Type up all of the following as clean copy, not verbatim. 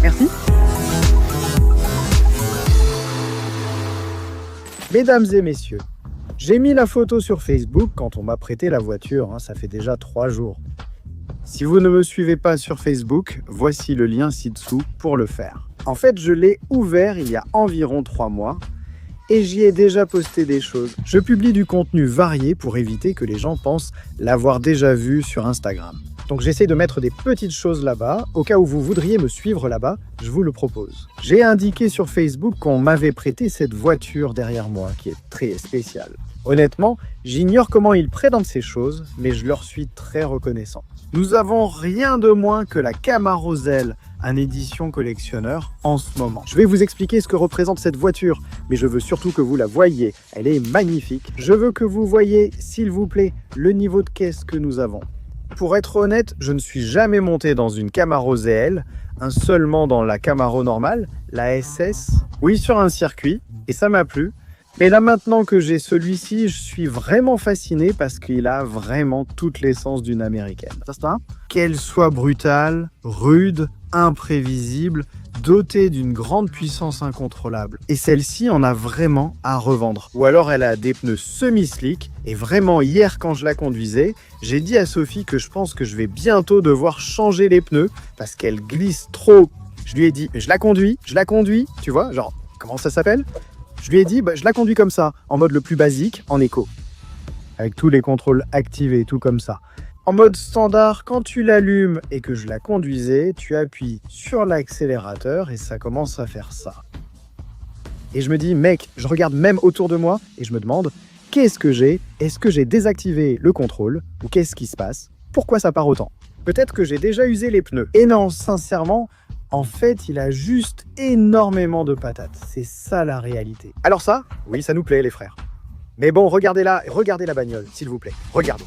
Merci. Mesdames et messieurs, j'ai mis la photo sur Facebook quand on m'a prêté la voiture, ça fait déjà 3 jours. Si vous ne me suivez pas sur Facebook, voici le lien ci-dessous pour le faire. En fait, je l'ai ouvert il y a environ 3 mois et j'y ai déjà posté des choses. Je publie du contenu varié pour éviter que les gens pensent l'avoir déjà vu sur Instagram. Donc j'essaie de mettre des petites choses là-bas. Au cas où vous voudriez me suivre là-bas, je vous le propose. J'ai indiqué sur Facebook qu'on m'avait prêté cette voiture derrière moi, qui est très spéciale. Honnêtement, j'ignore comment ils présentent ces choses, mais je leur suis très reconnaissant. Nous avons rien de moins que la Camaro Zelle, en édition collectionneur en ce moment. Je vais vous expliquer ce que représente cette voiture, mais je veux surtout que vous la voyiez. Elle est magnifique. Je veux que vous voyiez, s'il vous plaît, le niveau de caisse que nous avons. Pour être honnête, je ne suis jamais monté dans une Camaro ZL, seulement dans la Camaro normale, la SS, oui, sur un circuit, et ça m'a plu. Mais là, maintenant que j'ai celui-ci, je suis vraiment fasciné parce qu'il a vraiment toute l'essence d'une américaine. Qu'elle soit brutale, rude, imprévisible, dotée d'une grande puissance incontrôlable. Et celle-ci en a vraiment à revendre. Ou alors elle a des pneus semi-slick. Et vraiment, hier, quand je la conduisais, j'ai dit à Sophie que je pense que je vais bientôt devoir changer les pneus parce qu'elle glisse trop. Je lui ai dit, je la conduis, tu vois, genre, comment ça s'appelle ? Je lui ai dit, je la conduis comme ça, en mode le plus basique, en éco. Avec tous les contrôles activés et tout comme ça. En mode standard, quand tu l'allumes et que je la conduisais, tu appuies sur l'accélérateur et ça commence à faire ça. Et je me dis, mec, je regarde même autour de moi et je me demande, qu'est-ce que j'ai ? Est-ce que j'ai désactivé le contrôle ? Ou qu'est-ce qui se passe ? Pourquoi ça part autant ? Peut-être que j'ai déjà usé les pneus. Et non, sincèrement, en fait, il a juste énormément de patates. C'est ça la réalité. Alors ça, oui, ça nous plaît les frères. Mais bon, regardez-la, regardez la bagnole, s'il vous plaît. Regardez.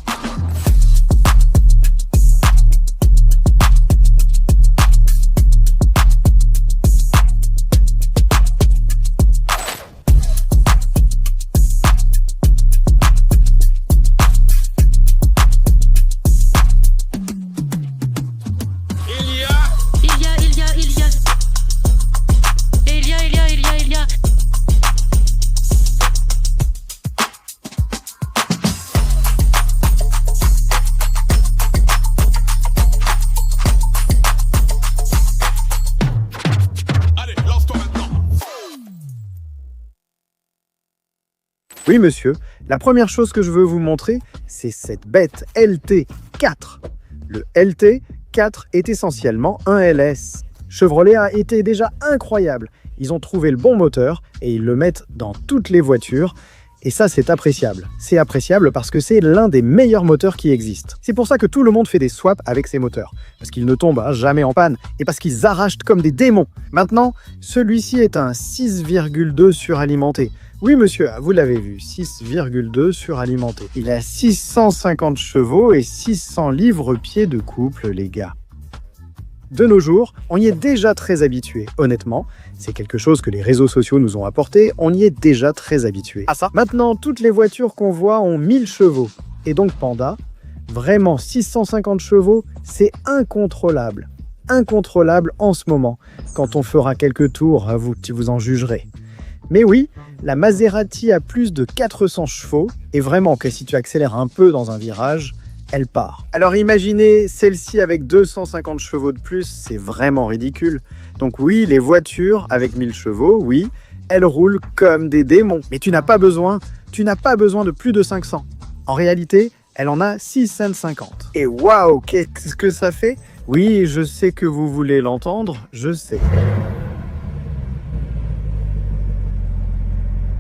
Oui, monsieur. La première chose que je veux vous montrer, c'est cette bête LT4. Le LT4 est essentiellement un LS. Chevrolet a été déjà incroyable. Ils ont trouvé le bon moteur et ils le mettent dans toutes les voitures. Et ça, c'est appréciable. C'est appréciable parce que c'est l'un des meilleurs moteurs qui existent. C'est pour ça que tout le monde fait des swaps avec ces moteurs. Parce qu'ils ne tombent jamais en panne et parce qu'ils arrachent comme des démons. Maintenant, celui-ci est un 6,2 suralimenté. Oui, monsieur, vous l'avez vu, 6,2 suralimenté. Il a 650 chevaux et 600 livres-pieds de couple, les gars. De nos jours, on y est déjà très habitué, honnêtement. C'est quelque chose que les réseaux sociaux nous ont apporté, on y est déjà très habitué. Ah ça ? Maintenant, toutes les voitures qu'on voit ont 1000 chevaux. Et donc Panda, vraiment 650 chevaux, c'est incontrôlable. Incontrôlable en ce moment. Quand on fera quelques tours, vous en jugerez. Mais oui, la Maserati a plus de 400 chevaux, et vraiment que si tu accélères un peu dans un virage, elle part. Alors imaginez celle-ci avec 250 chevaux de plus, c'est vraiment ridicule. Donc oui, les voitures avec 1000 chevaux, oui, elles roulent comme des démons. Mais tu n'as pas besoin de plus de 500. En réalité, elle en a 650. Et waouh, qu'est-ce que ça fait ? Oui, je sais que vous voulez l'entendre, je sais.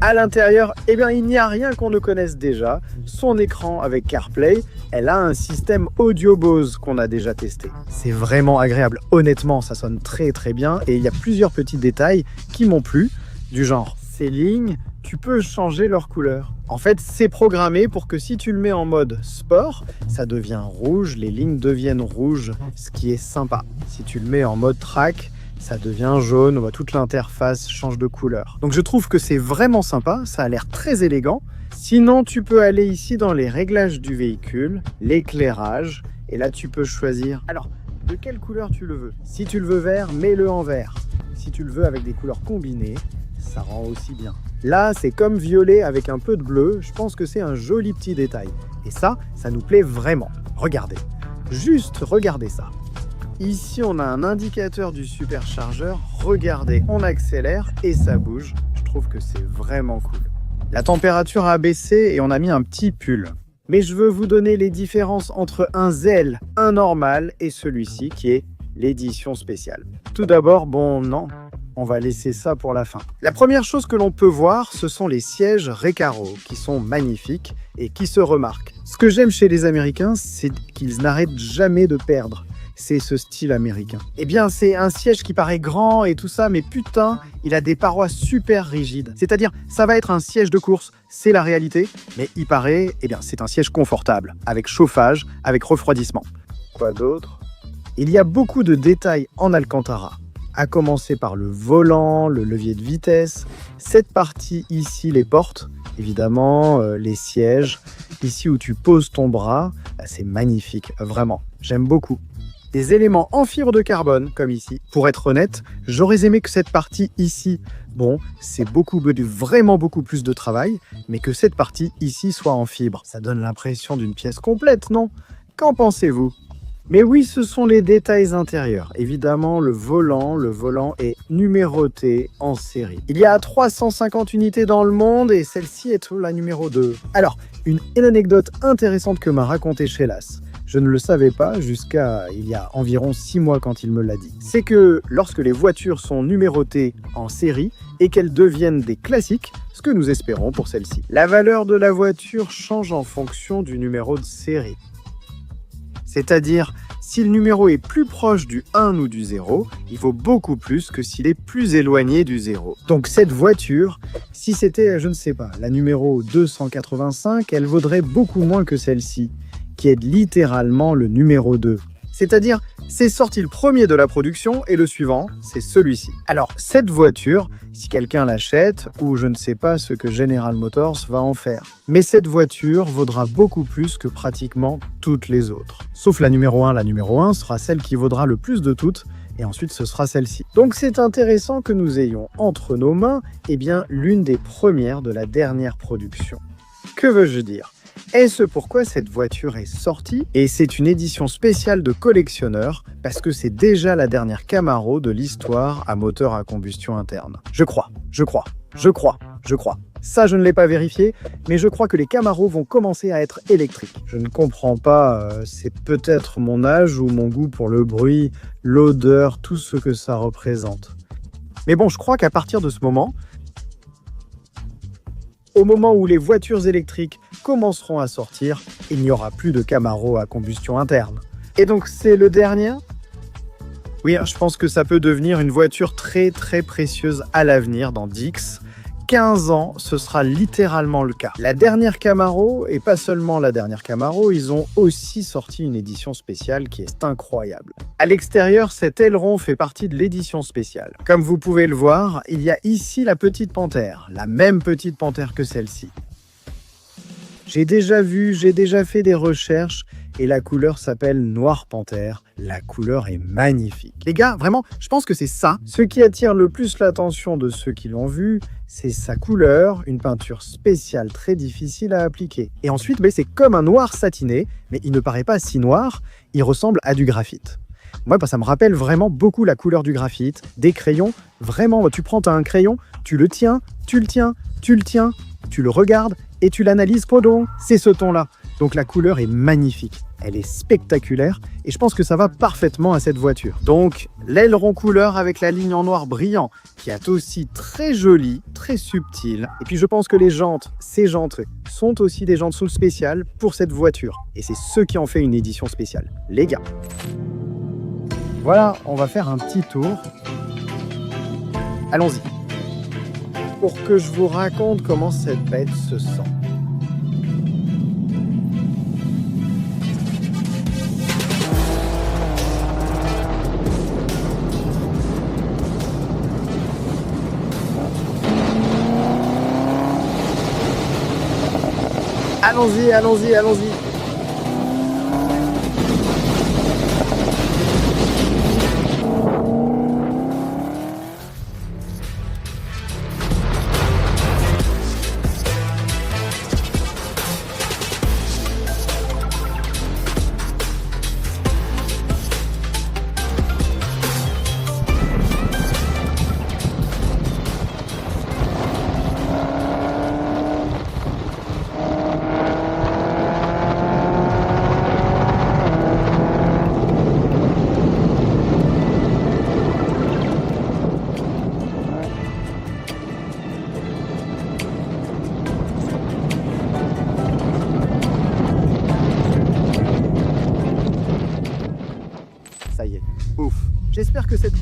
À l'intérieur, il n'y a rien qu'on ne connaisse déjà. Son écran avec CarPlay, elle a un système audio Bose qu'on a déjà testé. C'est vraiment agréable. Honnêtement, ça sonne très très bien et il y a plusieurs petits détails qui m'ont plu, du genre ces lignes, tu peux changer leur couleur. En fait, c'est programmé pour que si tu le mets en mode sport, ça devient rouge, les lignes deviennent rouges, ce qui est sympa. Si tu le mets en mode track, ça devient jaune, toute l'interface change de couleur. Donc je trouve que c'est vraiment sympa, ça a l'air très élégant. Sinon, tu peux aller ici dans les réglages du véhicule, l'éclairage, et là tu peux choisir. Alors, de quelle couleur tu le veux. Si tu le veux vert, mets-le en vert. Si tu le veux avec des couleurs combinées, ça rend aussi bien. Là, c'est comme violet avec un peu de bleu. Je pense que c'est un joli petit détail. Et ça nous plaît vraiment. Regardez. Juste regardez ça. Ici, on a un indicateur du superchargeur. Regardez, on accélère et ça bouge. Je trouve que c'est vraiment cool. La température a baissé et on a mis un petit pull. Mais je veux vous donner les différences entre un Zell, un normal et celui-ci qui est l'édition spéciale. Tout d'abord, non, on va laisser ça pour la fin. La première chose que l'on peut voir, ce sont les sièges Recaro qui sont magnifiques et qui se remarquent. Ce que j'aime chez les Américains, c'est qu'ils n'arrêtent jamais de perdre. C'est ce style américain. Eh bien, c'est un siège qui paraît grand et tout ça, mais putain, il a des parois super rigides. C'est-à-dire, ça va être un siège de course, c'est la réalité, mais il paraît, c'est un siège confortable, avec chauffage, avec refroidissement. Quoi d'autre ? Il y a beaucoup de détails en Alcantara, à commencer par le volant, le levier de vitesse, cette partie ici, les portes, évidemment, les sièges, ici où tu poses ton bras, c'est magnifique, vraiment, j'aime beaucoup. Des éléments en fibre de carbone, comme ici. Pour être honnête, j'aurais aimé que cette partie ici, c'est vraiment beaucoup plus de travail, mais que cette partie ici soit en fibre. Ça donne l'impression d'une pièce complète, non ? Qu'en pensez-vous ? Mais oui, ce sont les détails intérieurs. Évidemment, le volant est numéroté en série. Il y a 350 unités dans le monde et celle-ci est la numéro 2. Alors, une anecdote intéressante que m'a racontée Shelas. Je ne le savais pas jusqu'à il y a environ 6 mois quand il me l'a dit. C'est que lorsque les voitures sont numérotées en série et qu'elles deviennent des classiques, ce que nous espérons pour celle-ci, la valeur de la voiture change en fonction du numéro de série. C'est-à-dire, si le numéro est plus proche du 1 ou du 0, il vaut beaucoup plus que s'il est plus éloigné du 0. Donc cette voiture, si c'était, je ne sais pas, la numéro 285, elle vaudrait beaucoup moins que celle-ci, qui est littéralement le numéro 2. C'est-à-dire, c'est sorti le premier de la production et le suivant, c'est celui-ci. Alors, cette voiture, si quelqu'un l'achète, ou je ne sais pas ce que General Motors va en faire, mais cette voiture vaudra beaucoup plus que pratiquement toutes les autres. Sauf la numéro 1. La numéro 1 sera celle qui vaudra le plus de toutes, et ensuite ce sera celle-ci. Donc c'est intéressant que nous ayons entre nos mains, l'une des premières de la dernière production. Que veux-je dire ? Est-ce pourquoi cette voiture est sortie ? Et c'est une édition spéciale de collectionneur parce que c'est déjà la dernière Camaro de l'histoire à moteur à combustion interne. Je crois. Ça, je ne l'ai pas vérifié, mais je crois que les Camaros vont commencer à être électriques. Je ne comprends pas, c'est peut-être mon âge ou mon goût pour le bruit, l'odeur, tout ce que ça représente. Mais je crois qu'à partir de ce moment, au moment où les voitures électriques commenceront à sortir, il n'y aura plus de Camaro à combustion interne. Et donc c'est le dernier ? Oui, je pense que ça peut devenir une voiture très très précieuse à l'avenir dans 15 ans, ce sera littéralement le cas. La dernière Camaro, et pas seulement la dernière Camaro, ils ont aussi sorti une édition spéciale qui est incroyable. À l'extérieur, cet aileron fait partie de l'édition spéciale. Comme vous pouvez le voir, il y a ici la petite panthère, la même petite panthère que celle-ci. J'ai déjà fait des recherches et la couleur s'appelle Noir Panthère. La couleur est magnifique. Les gars, vraiment, je pense que c'est ça. Ce qui attire le plus l'attention de ceux qui l'ont vu, c'est sa couleur, une peinture spéciale très difficile à appliquer. Et ensuite, c'est comme un noir satiné, mais il ne paraît pas si noir, il ressemble à du graphite. Moi, ça me rappelle vraiment beaucoup la couleur du graphite, des crayons. Vraiment, tu prends un crayon, tu le tiens, tu le regardes et tu l'analyses. C'est ce ton-là. Donc la couleur est magnifique, elle est spectaculaire et je pense que ça va parfaitement à cette voiture. Donc l'aileron couleur avec la ligne en noir brillant qui est aussi très jolie, très subtile. Et puis je pense que ces jantes sont aussi des jantes sous spéciales pour cette voiture. Et c'est ce qui en fait une édition spéciale. Les gars. Voilà, on va faire un petit tour. Allons-y. Pour que je vous raconte comment cette bête se sent. Allons-y.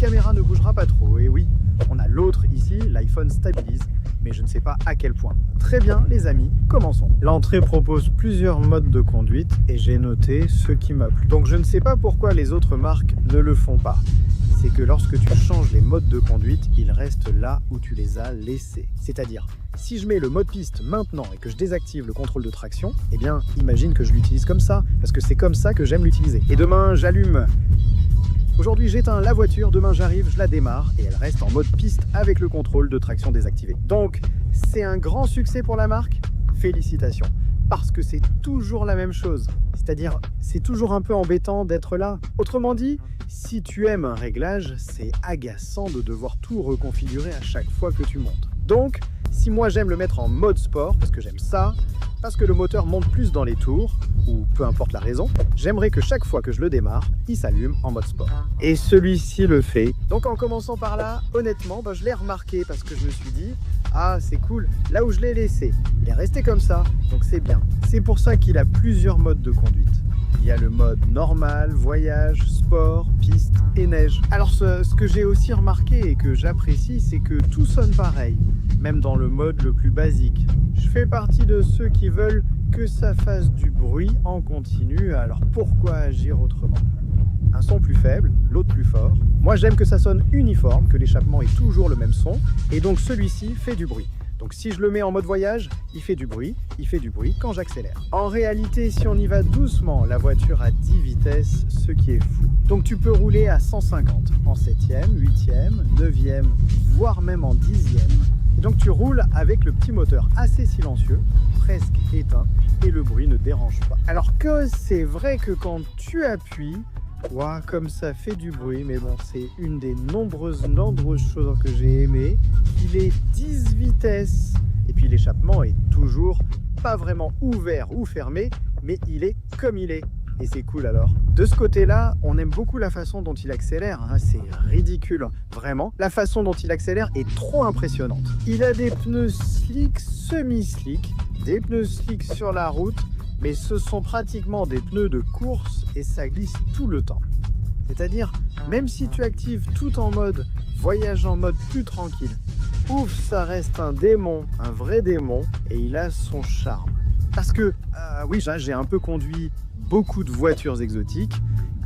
caméra ne bougera pas trop. Et oui, on a l'autre ici, l'iPhone stabilise, mais je ne sais pas à quel point. Très bien les amis, commençons. L'entrée propose plusieurs modes de conduite et j'ai noté ce qui m'a plu. Donc je ne sais pas pourquoi les autres marques ne le font pas. C'est que lorsque tu changes les modes de conduite, ils restent là où tu les as laissés. C'est-à-dire, si je mets le mode piste maintenant et que je désactive le contrôle de traction, eh bien, imagine que je l'utilise comme ça, parce que c'est comme ça que j'aime l'utiliser. Et demain, j'allume. Aujourd'hui, j'éteins la voiture, demain j'arrive, je la démarre et elle reste en mode piste avec le contrôle de traction désactivé. Donc, c'est un grand succès pour la marque. Félicitations. Parce que c'est toujours la même chose. C'est-à-dire, c'est toujours un peu embêtant d'être là. Autrement dit, si tu aimes un réglage, c'est agaçant de devoir tout reconfigurer à chaque fois que tu montes. Donc, si moi j'aime le mettre en mode sport, parce que j'aime ça, parce que le moteur monte plus dans les tours, ou peu importe la raison, j'aimerais que chaque fois que je le démarre, il s'allume en mode sport. Et celui-ci le fait. Donc en commençant par là, honnêtement, je l'ai remarqué parce que je me suis dit, ah c'est cool, là où je l'ai laissé, il est resté comme ça, donc c'est bien. C'est pour ça qu'il a plusieurs modes de conduite. Il y a le mode normal, voyage, sport, piste et neige. Alors ce que j'ai aussi remarqué et que j'apprécie, c'est que tout sonne pareil, même dans le mode le plus basique. Je fais partie de ceux qui veulent que ça fasse du bruit en continu, alors pourquoi agir autrement? Un son plus faible, l'autre plus fort. Moi j'aime que ça sonne uniforme, que l'échappement ait toujours le même son, et donc celui-ci fait du bruit. Donc si je le mets en mode voyage, il fait du bruit quand j'accélère. En réalité, si on y va doucement, la voiture a 10 vitesses, ce qui est fou. Donc tu peux rouler à 150 en 7e, 8e, 9e, voire même en 10e. Et donc tu roules avec le petit moteur assez silencieux, presque éteint, et le bruit ne dérange pas. Alors que c'est vrai que quand tu appuies, ouah, comme ça fait du bruit, mais bon, c'est une des nombreuses choses que j'ai aimées. Il est 10 vitesses, et puis l'échappement est toujours pas vraiment ouvert ou fermé, mais il est comme il est. Et c'est cool alors. De ce côté-là, on aime beaucoup la façon dont il accélère, hein, c'est ridicule, vraiment. La façon dont il accélère est trop impressionnante. Il a des pneus slick, semi-slick, des pneus slick sur la route, mais ce sont pratiquement des pneus de course et ça glisse tout le temps. C'est-à-dire, même si tu actives tout en mode voyage en mode plus tranquille, ouf, ça reste un démon, un vrai démon, et il a son charme. Parce que, oui, j'ai un peu conduit beaucoup de voitures exotiques,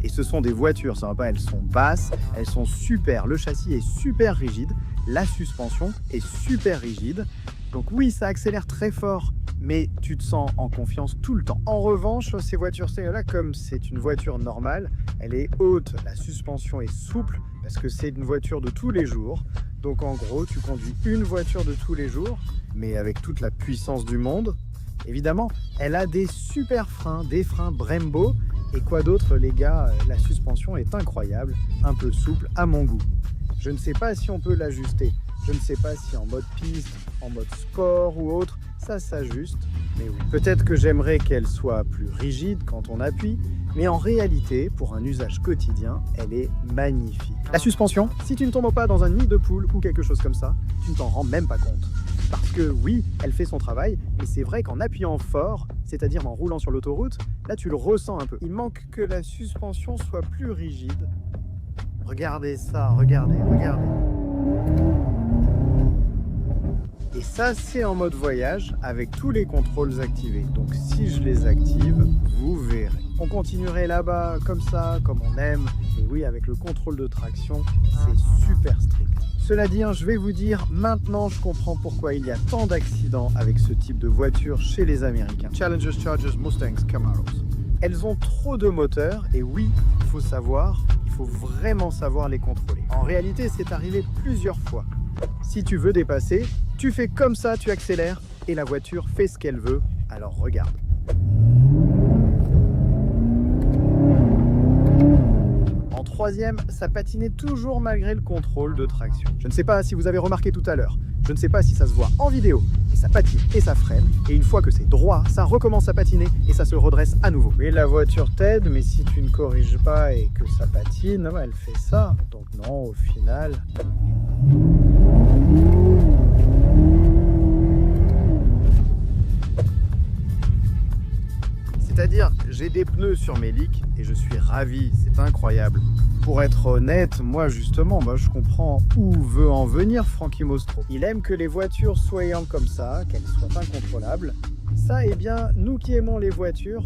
et ce sont des voitures, ça va pas, elles sont basses, elles sont super, le châssis est super rigide, la suspension est super rigide, donc oui, ça accélère très fort, mais tu te sens en confiance tout le temps. En revanche, ces voitures-là, comme c'est une voiture normale, elle est haute, la suspension est souple, parce que c'est une voiture de tous les jours. Donc en gros, tu conduis une voiture de tous les jours, mais avec toute la puissance du monde. Évidemment, elle a des super freins, des freins Brembo, et quoi d'autre les gars, la suspension est incroyable, un peu souple à mon goût. Je ne sais pas si on peut l'ajuster, je ne sais pas si en mode piste, en mode sport ou autre, ça s'ajuste, mais oui. Peut-être que j'aimerais qu'elle soit plus rigide quand on appuie, mais en réalité, pour un usage quotidien, elle est magnifique. La suspension, si tu ne tombes pas dans un nid de poule ou quelque chose comme ça, tu ne t'en rends même pas compte. Parce que oui, elle fait son travail, mais c'est vrai qu'en appuyant fort, c'est-à-dire en roulant sur l'autoroute, là tu le ressens un peu. Il manque que la suspension soit plus rigide. Regardez ça, regardez. Et ça, c'est en mode voyage avec tous les contrôles activés. Donc si je les active, vous verrez. On continuerait là-bas comme ça, comme on aime. Et oui, avec le contrôle de traction, c'est super strict. Cela dit, je vais vous dire, maintenant je comprends pourquoi il y a tant d'accidents avec ce type de voiture chez les Américains. Challengers, Chargers, Mustangs, Camaros. Elles ont trop de moteurs et oui, il faut vraiment savoir les contrôler. En réalité, c'est arrivé plusieurs fois. Si tu veux dépasser, tu fais comme ça, tu accélères et la voiture fait ce qu'elle veut, alors regarde. En troisième, ça patinait toujours malgré le contrôle de traction. Je ne sais pas si vous avez remarqué tout à l'heure, je ne sais pas si ça se voit en vidéo, et ça patine et ça freine, et une fois que c'est droit, ça recommence à patiner et ça se redresse à nouveau. Oui, la voiture t'aide, mais si tu ne corriges pas et que ça patine, elle fait ça. Donc non, au final... C'est-à-dire, j'ai des pneus sur mes leaks et je suis ravi, c'est incroyable. Pour être honnête, moi justement, je comprends où veut en venir Frankie Mostro. Il aime que les voitures soient comme ça, qu'elles soient incontrôlables. Ça, eh bien, nous qui aimons les voitures,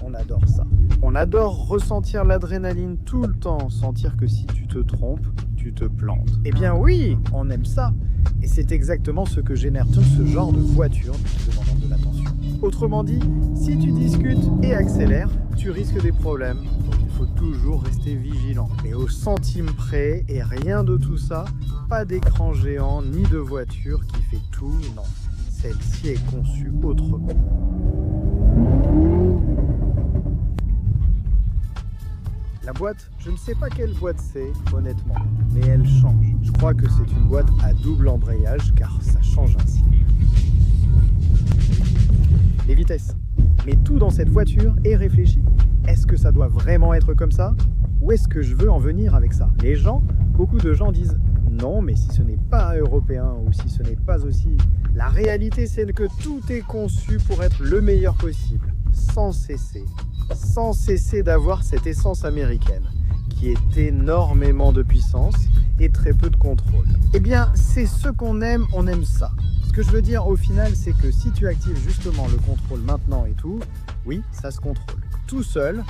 on adore ça. On adore ressentir l'adrénaline tout le temps, sentir que si tu te trompes, tu te plantes. Eh bien oui, on aime ça. Et c'est exactement ce que génère tout ce genre de voiture te demandant de l'attention. Autrement dit, si tu discutes et accélères, tu risques des problèmes. Donc il faut toujours rester vigilant. Mais au centime près, et rien de tout ça, pas d'écran géant ni de voiture qui fait tout, non. Celle-ci est conçue autrement. La boîte, je ne sais pas quelle boîte c'est, honnêtement, mais elle change. Je crois que c'est une boîte à double embrayage, car ça change ainsi. Les vitesses. Mais tout dans cette voiture est réfléchi. Est-ce que ça doit vraiment être comme ça? Où est-ce que je veux en venir avec ça? Beaucoup de gens disent non, mais si ce n'est pas européen ou si ce n'est pas aussi... La réalité, c'est que tout est conçu pour être le meilleur possible, sans cesser d'avoir cette essence américaine, qui est énormément de puissance et très peu de contrôle. Eh bien, c'est ce qu'on aime, on aime ça. Ce que je veux dire au final, c'est que si tu actives justement le contrôle maintenant et tout, oui, ça se contrôle. Tout seul.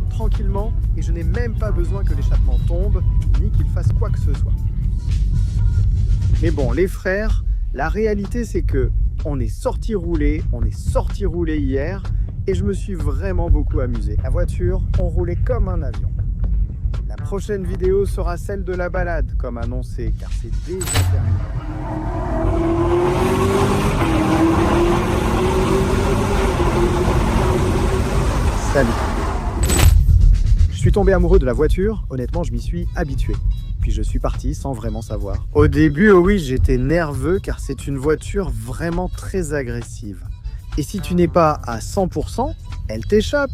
Tranquillement, et je n'ai même pas besoin que l'échappement tombe, ni qu'il fasse quoi que ce soit. Mais bon, les frères, la réalité c'est que on est sorti rouler hier, et je me suis vraiment beaucoup amusé. La voiture, on roulait comme un avion. La prochaine vidéo sera celle de la balade, comme annoncé, car c'est déjà terminé. Salut. Je suis tombé amoureux de la voiture, honnêtement je m'y suis habitué. Puis je suis parti sans vraiment savoir. Au début, oh oui, j'étais nerveux car c'est une voiture vraiment très agressive. Et si tu n'es pas à 100%, elle t'échappe.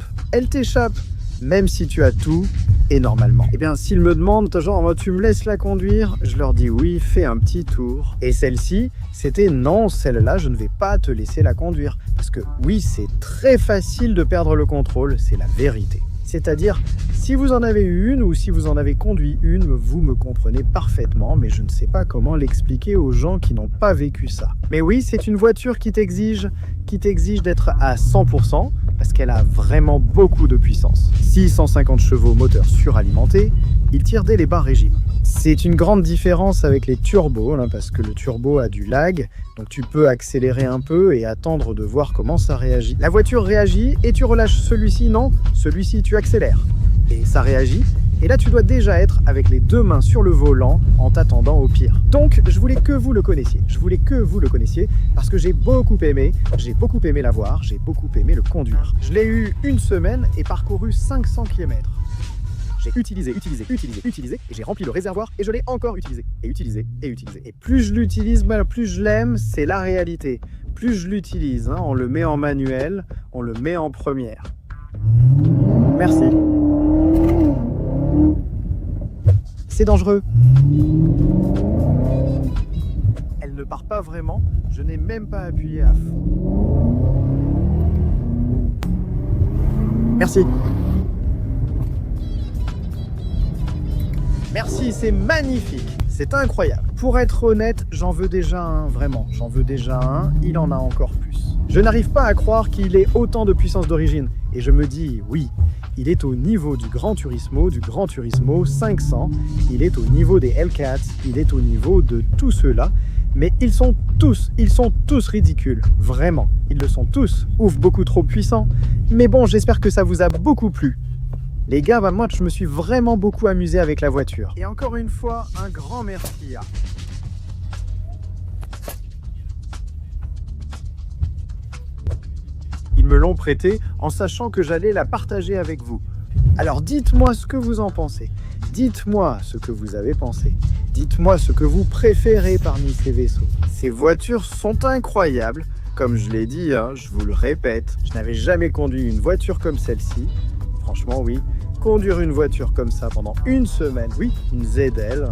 Même si tu as tout, et normalement. Eh bien, s'ils me demandent, genre, tu me laisses la conduire? Je leur dis oui, fais un petit tour. Et celle-ci, c'était non, celle-là, je ne vais pas te laisser la conduire. Parce que oui, c'est très facile de perdre le contrôle, c'est la vérité. C'est-à-dire, si vous en avez eu une ou si vous en avez conduit une, vous me comprenez parfaitement, mais je ne sais pas comment l'expliquer aux gens qui n'ont pas vécu ça. Mais oui, c'est une voiture qui t'exige d'être à 100%, parce qu'elle a vraiment beaucoup de puissance. 650 chevaux moteur suralimenté, il tire dès les bas régimes. C'est une grande différence avec les turbos, parce que le turbo a du lag, donc tu peux accélérer un peu et attendre de voir comment ça réagit. La voiture réagit et tu relâches celui-ci, non, celui-ci tu accélères. Et ça réagit, et là tu dois déjà être avec les deux mains sur le volant en t'attendant au pire. Donc je voulais que vous le connaissiez, parce que j'ai beaucoup aimé la voir, j'ai beaucoup aimé le conduire. Je l'ai eu une semaine et parcouru 500 km. J'ai utilisé, et j'ai rempli le réservoir et je l'ai encore utilisé. Et plus je l'utilise, plus je l'aime, c'est la réalité. Plus je l'utilise, on le met en manuel, on le met en première. Merci. C'est dangereux. Elle ne part pas vraiment, je n'ai même pas appuyé à fond. Merci. Merci, c'est magnifique, c'est incroyable. Pour être honnête, j'en veux déjà un, vraiment. J'en veux déjà un, il en a encore plus. Je n'arrive pas à croire qu'il ait autant de puissance d'origine. Et je me dis, oui, il est au niveau du Gran Turismo 500, il est au niveau des Hellcats, il est au niveau de tous ceux-là. Mais ils sont tous ridicules, vraiment. Ils le sont tous, ouf, beaucoup trop puissants. Mais bon, j'espère que ça vous a beaucoup plu. Les gars, moi je me suis vraiment beaucoup amusé avec la voiture. Et encore une fois, un grand merci à... Ils me l'ont prêté en sachant que j'allais la partager avec vous. Alors dites-moi ce que vous en pensez. Dites-moi ce que vous avez pensé. Dites-moi ce que vous préférez parmi ces vaisseaux. Ces voitures sont incroyables. Comme je l'ai dit, je vous le répète, je n'avais jamais conduit une voiture comme celle-ci. Franchement, oui. Conduire une voiture comme ça pendant une semaine, oui, une ZL,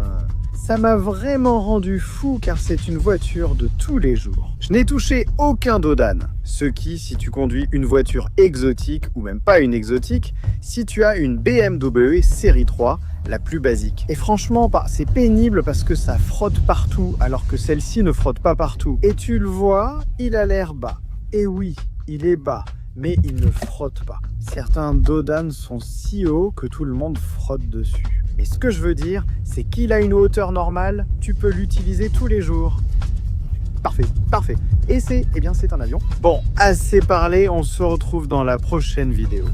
Ça m'a vraiment rendu fou car c'est une voiture de tous les jours. Je n'ai touché aucun Dodan. Ce qui, si tu conduis une voiture exotique ou même pas une exotique, si tu as une BMW série 3, la plus basique. Et franchement, c'est pénible parce que ça frotte partout alors que celle-ci ne frotte pas partout. Et tu le vois, il a l'air bas. Et oui, il est bas, mais il ne frotte pas. Certains Dodan sont si hauts que tout le monde frotte dessus. Mais ce que je veux dire, c'est qu'il a une hauteur normale, tu peux l'utiliser tous les jours. Parfait, parfait. Et c'est un avion. Bon, assez parlé, on se retrouve dans la prochaine vidéo.